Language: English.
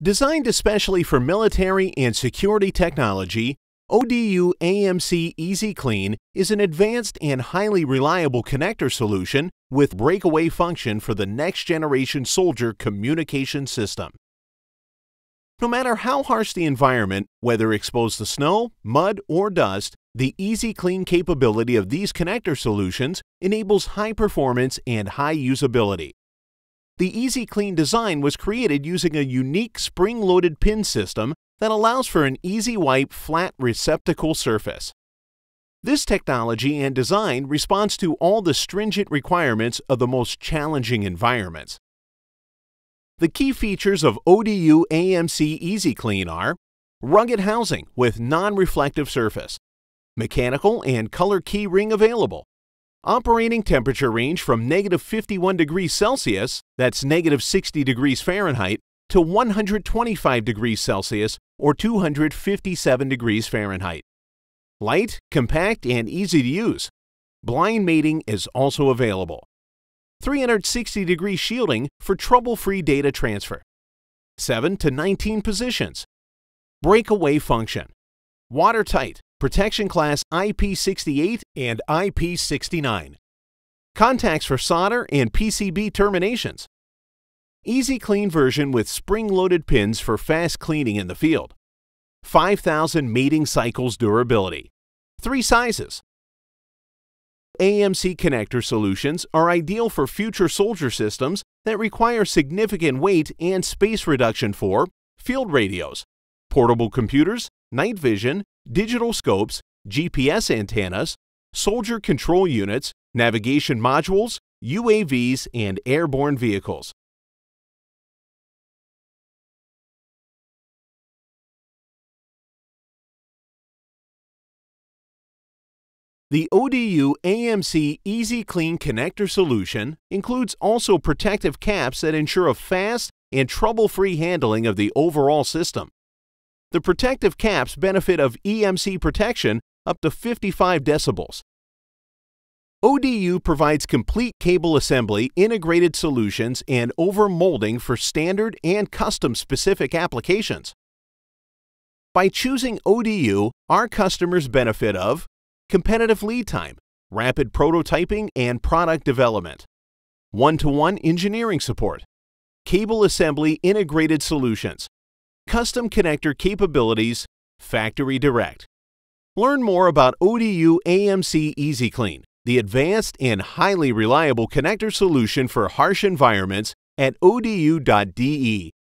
Designed especially for military and security technology, ODU AMC Easy Clean is an advanced and highly reliable connector solution with breakaway function for the next-generation soldier communication system. No matter how harsh the environment, whether exposed to snow, mud, or dust, the Easy Clean capability of these connector solutions enables high performance and high usability. The Easy Clean design was created using a unique spring-loaded pin system that allows for an easy wipe flat receptacle surface. This technology and design responds to all the stringent requirements of the most challenging environments. The key features of ODU AMC Easy Clean are rugged housing with non-reflective surface, mechanical and color key ring available, operating temperature range from -51 degrees Celsius, that's -60 degrees Fahrenheit, to 125 degrees Celsius or 257 degrees Fahrenheit. Light, compact, and easy to use. Blind mating is also available. 360-degree shielding for trouble-free data transfer. 7 to 19 positions. Breakaway function. Watertight, protection class IP68 and IP69. Contacts for solder and PCB terminations. Easy Clean version with spring-loaded pins for fast cleaning in the field. 5,000 mating cycles durability. 3 sizes. AMC connector solutions are ideal for future soldier systems that require significant weight and space reduction for field radios, portable computers, night vision, digital scopes, GPS antennas, soldier control units, navigation modules, UAVs, and airborne vehicles. The ODU AMC Easy Clean connector solution includes also protective caps that ensure a fast and trouble-free handling of the overall system. The protective caps benefit of EMC protection up to 55 decibels. ODU provides complete cable assembly, integrated solutions, and over-molding for standard and custom-specific applications. By choosing ODU, our customers benefit of competitive lead time, rapid prototyping and product development, one-to-one engineering support, cable assembly integrated solutions, custom connector capabilities, factory direct. Learn more about ODU AMC Easy Clean, the advanced and highly reliable connector solution for harsh environments at odu.de.